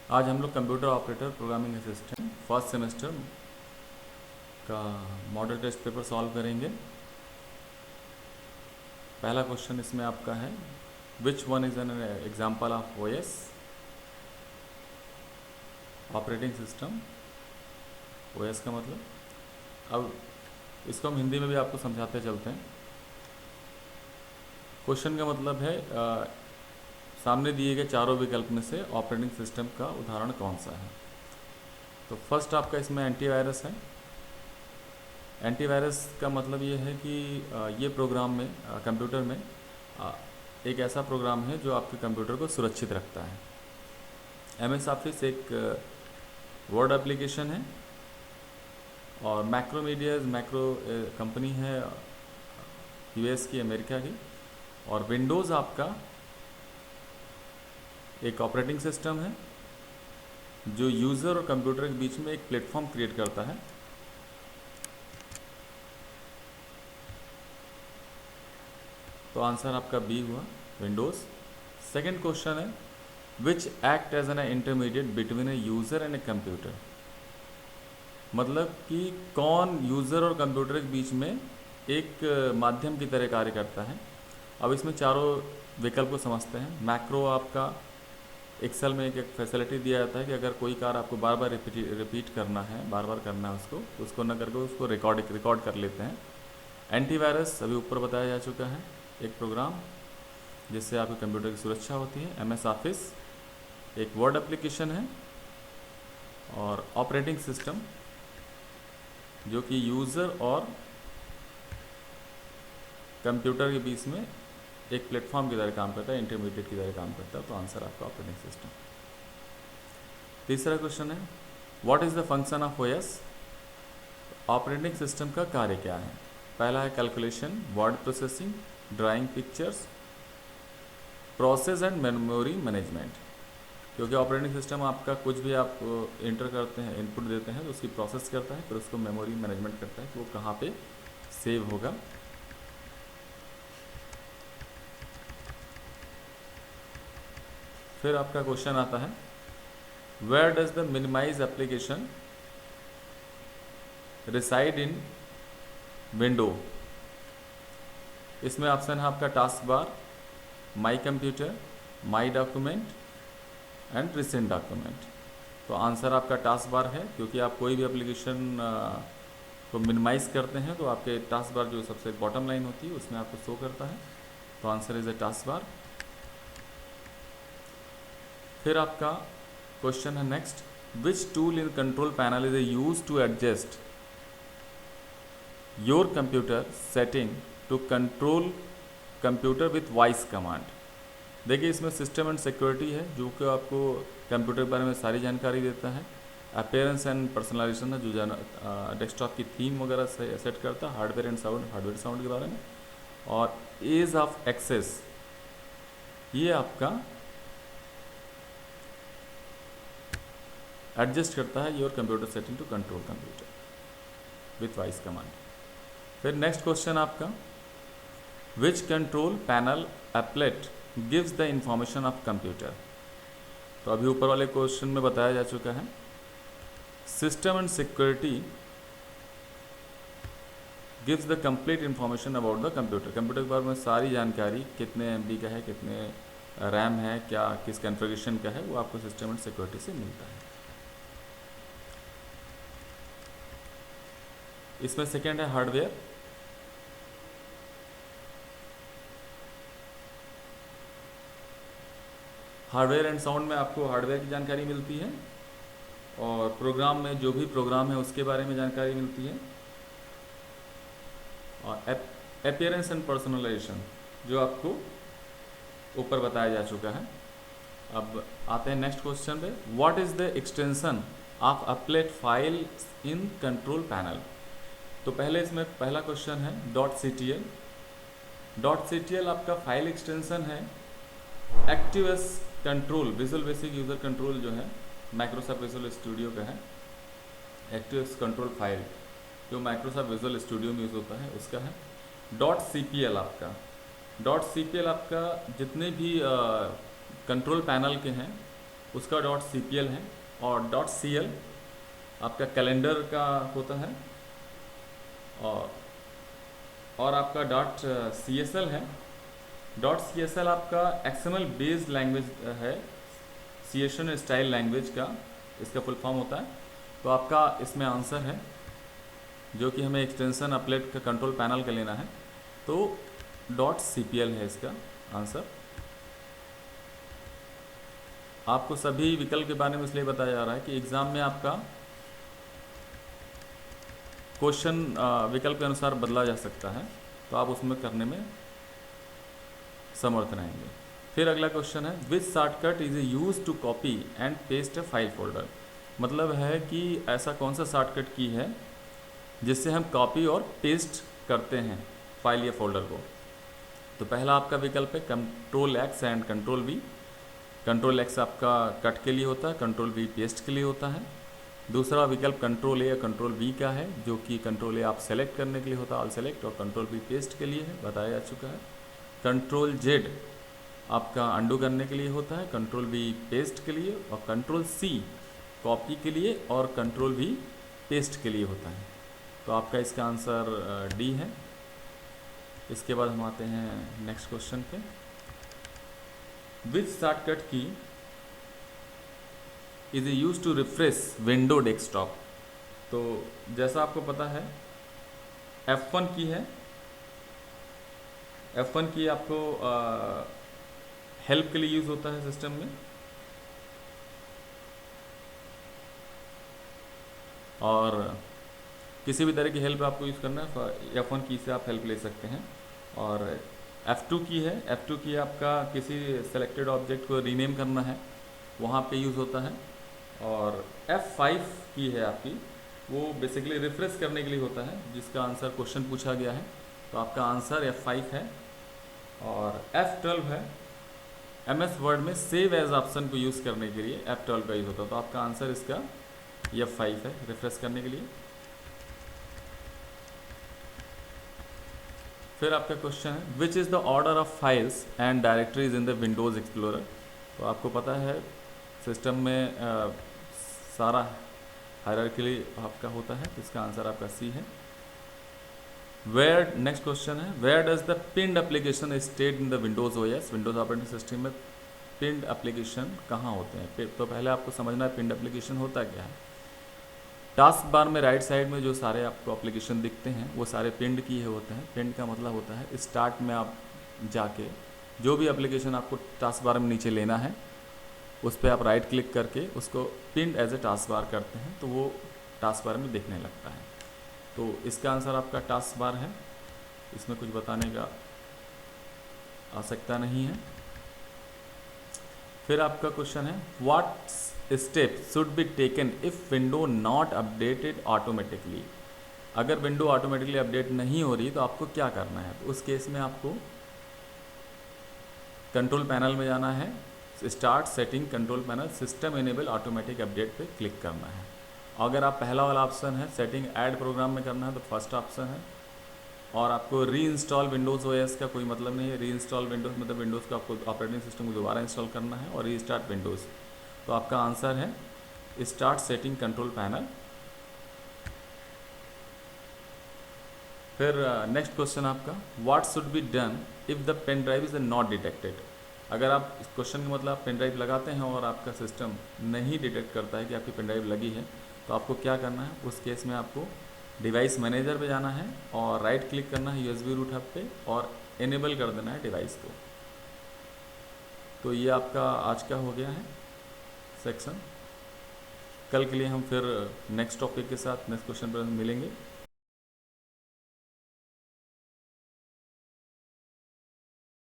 आज हम लोग computer operator programming assistant first semester का मॉडल टेस्ट पेपर सॉल्व करेंगे। पहला क्वेश्चन इसमें आपका है, which one is an example of OS operating system. OS का मतलब, अब इसको हम हिंदी में भी आपको समझाते चलते हैं। क्वेश्चन का मतलब है सामने दिए गए चारों विकल्प में से ऑपरेटिंग सिस्टम का उदाहरण कौन सा है। तो फर्स्ट आपका इसमें एंटीवायरस है। एंटीवायरस का मतलब ये है कि ये प्रोग्राम में कंप्यूटर में एक ऐसा प्रोग्राम है जो आपके कंप्यूटर को सुरक्षित रखता है। एमएस ऑफिस एक वर्ड एप्लीकेशन है और मैक्रोमीडियाज कंपनी है यूएस की, अमेरिका की। और विंडोज़ आपका एक ऑपरेटिंग सिस्टम है जो यूज़र और कंप्यूटर के बीच में एक प्लेटफॉर्म क्रिएट करता है। तो आंसर आपका बी हुआ, विंडोज़। सेकंड क्वेश्चन है, which act as an intermediate between a user and a computer. मतलब कि कौन यूज़र और कंप्यूटर के बीच में एक माध्यम की तरह कार्य करता है। अब इसमें चारों विकल्प को समझते हैं। मैक्रो आपका एक्सेल में एक फैसिलिटी दिया जाता है कि अगर कोई कार्य आपको बार बार रिपीट करना है, बार बार करना है उसको न करके उसको रिकॉर्ड कर लेते हैं। एंटीवायरस अभी ऊपर बताया जा चुका है, एक प्रोग्राम जिससे आपके कंप्यूटर की सुरक्षा होती है। एमएस ऑफिस एक वर्ड एप्लीकेशन है और ऑपरेटिंग सिस्टम जो कि यूज़र और कंप्यूटर के बीच में एक प्लेटफॉर्म की तरह काम करता है, इंटरमीडिएट की तरह काम करता है। तो आंसर आपका ऑपरेटिंग सिस्टम। तीसरा क्वेश्चन है, what is the function of OS. Operating system का कार्य क्या है। पहला है calculation, word processing, drawing pictures, process and memory management. क्योंकि ऑपरेटिंग सिस्टम आपका कुछ भी आप इंटर करते हैं, इनपुट देते हैं तो उसकी प्रोसेस करता है, फिर उसको मेमोरी मैनेजमेंट करता है कि वो कहाँ पे सेव होगा। फिर आपका क्वेश्चन आता है, where does the minimize application reside in window. इसमें ऑप्शन है आपका taskbar, my computer, my document and recent document. तो आंसर आपका टास्क बार है, क्योंकि आप कोई भी एप्लीकेशन को मिनिमाइज करते हैं तो आपके टास्क बार जो सबसे बॉटम लाइन होती है उसमें आपको शो करता है। तो answer is a taskbar. फिर आपका क्वेश्चन है next, which tool in control panel is use to adjust your computer setting to control computer with voice command. देखिए इसमें सिस्टम एंड सिक्योरिटी है जो कि आपको कंप्यूटर के बारे में सारी जानकारी देता है। अपीयरेंस एंड पर्सनलाइजेशन है जो डेस्कटॉप की थीम वगैरह सेट करता है। हार्डवेयर साउंड के बारे में। और एज ऑफ एक्सेस ये आपका एडजस्ट करता है your computer setting to control computer with voice command. फिर नेक्स्ट क्वेश्चन आपका, which control panel applet gives the information of computer. तो अभी ऊपर वाले क्वेश्चन में बताया जा चुका है, system and security gives the complete information about the computer. Computer के बारे में सारी जानकारी, कितने MB का है, कितने रैम है, क्या किस कॉन्फ़िगरेशन का है, वो आपको सिस्टम एंड सिक्योरिटी से मिलता है। इसमें सेकेंड है हार्डवेयर। हार्डवेयर एंड साउंड में आपको हार्डवेयर की जानकारी मिलती है और प्रोग्राम में जो भी प्रोग्राम है उसके बारे में जानकारी मिलती है। और अपीयरेंस एंड पर्सनलाइजेशन जो आपको ऊपर बताया जा चुका है। अब आते हैं नेक्स्ट क्वेश्चन पे, what is the extension of applet file in control panel. तो पहले इसमें पहला क्वेश्चन है .ctl। .ctl आपका फाइल एक्सटेंशन है ActiveX control visual basic user control जो है माइक्रोसॉफ्ट विजुअल स्टूडियो का है। एक्टिवएस कंट्रोल फाइल जो माइक्रोसॉफ्ट विजुअल स्टूडियो में यूज़ होता है उसका है। .cpl आपका जितने भी कंट्रोल पैनल के हैं उसका डॉट CPL है, और डॉट CL आपका कैलेंडर का होता है, और आपका डॉट CSL है। डॉट CSL आपका XML बेस्ड लैंग्वेज है, CSS स्टाइल लैंग्वेज का इसका फुल फॉर्म होता है। तो आपका इसमें आंसर है, जो कि हमें एक्सटेंशन अपलेट का कंट्रोल पैनल का लेना है, तो डॉट CPL है इसका आंसर। आपको सभी विकल्प के बारे में इसलिए बताया जा रहा है कि एग्ज़ाम में आपका क्वेश्चन विकल्प के अनुसार बदला जा सकता है, तो आप उसमें करने में समर्थ रहेंगे। फिर अगला क्वेश्चन है, which shortcut is use to copy and paste a file folder. मतलब है कि ऐसा कौन सा शॉर्टकट की है जिससे हम कॉपी और पेस्ट करते हैं फाइल या फोल्डर को। तो पहला आपका विकल्प है Ctrl+X एंड Ctrl+V। Ctrl+X आपका कट के लिए होता है, Ctrl+V पेस्ट के लिए होता है। दूसरा विकल्प Ctrl+A या Ctrl+V का है, जो कि Ctrl+A आप सेलेक्ट करने के लिए होता है, ऑल सेलेक्ट, और Ctrl+V पेस्ट के लिए है, बताया जा चुका है। Ctrl+Z आपका अंडू करने के लिए होता है, Ctrl+V पेस्ट के लिए, और Ctrl+C कॉपी के लिए, और Ctrl+V पेस्ट के लिए होता है। तो आपका इसका आंसर डी है। इसके बाद हम आते हैं नेक्स्ट क्वेश्चन पे, which shortcut key is use to refresh window desktop. तो जैसा आपको पता है F1 की है, F1 की आपको हेल्प के लिए यूज़ होता है सिस्टम में, और किसी भी तरह की हेल्प आपको यूज़ करना है F1 की से आप हेल्प ले सकते हैं। और F2 की है, F2 की आपका किसी सेलेक्टेड ऑब्जेक्ट को रीनेम करना है, वहाँ पे यूज़ होता है। और F5 की है आपकी, वो बेसिकली रिफ्रेश करने के लिए होता है, जिसका आंसर क्वेश्चन पूछा गया है, तो आपका आंसर F5 है। और F12 है, MS वर्ड में सेव एज ऑप्शन को यूज़ करने के लिए F12 का यूज़ होता है, तो आपका आंसर इसका F5 है, रिफ्रेश करने के लिए। फिर आपका क्वेश्चन है, which is the order of files and directories in the Windows explorer. तो आपको पता है सिस्टम में सारा हायरार्किली आपका होता है, तो इसका आंसर आपका C है। वेयर, नेक्स्ट क्वेश्चन है, where does the pinned application state in the Windows OS। Windows operating system में पिन्ड एप्लीकेशन कहाँ होते हैं। तो पहले आपको समझना है पिन्ड एप्लीकेशन होता क्या है। टास्क बार में राइट साइड में जो सारे आपको एप्लीकेशन दिखते हैं वो सारे पिंड किए होते हैं। पिंड का मतलब होता है स्टार्ट में आप जाके जो भी एप्लीकेशन आपको टास्क बार में नीचे लेना है उस पर आप राइट क्लिक करके उसको पिंड एज ए टास्क बार करते हैं, तो वो टास्क बार में दिखने लगता है। तो इसका आंसर आपका टास्क बार है, इसमें कुछ बताने का आवश्यकता नहीं है। फिर आपका क्वेश्चन है, what step should be taken if window not updated automatically. अगर विंडो ऑटोमेटिकली अपडेट नहीं हो रही तो आपको क्या करना है। तो उस केस में आपको कंट्रोल पैनल में जाना है, start setting control panel, system enable automatic update पे क्लिक करना है। अगर आप पहला वाला ऑप्शन है सेटिंग ऐड प्रोग्राम में करना है तो फर्स्ट ऑप्शन है। और आपको री इंस्टॉल विंडोज़ OS का कोई मतलब नहीं है। री इंस्टॉल विंडोज़ मतलब विंडोज़ को आपको ऑपरेटिंग सिस्टम को दोबारा इंस्टॉल करना है, और रीस्टार्ट विंडोज़। तो आपका आंसर है स्टार्ट सेटिंग कंट्रोल पैनल। फिर नेक्स्ट क्वेश्चन आपका, what should be done if the pen drive is not detected. अगर आप इस क्वेश्चन का मतलब पेन ड्राइव लगाते हैं और आपका सिस्टम नहीं डिटेक्ट करता है कि आपकी पेन ड्राइव लगी है, तो आपको क्या करना है। उस केस में आपको डिवाइस मैनेजर पे जाना है और राइट क्लिक करना है USB रूट हब पे और इनेबल कर देना है डिवाइस को। तो ये आपका आज का हो गया है सेक्शन। कल के लिए हम फिर नेक्स्ट टॉपिक के साथ नेक्स्ट क्वेश्चन पर मिलेंगे।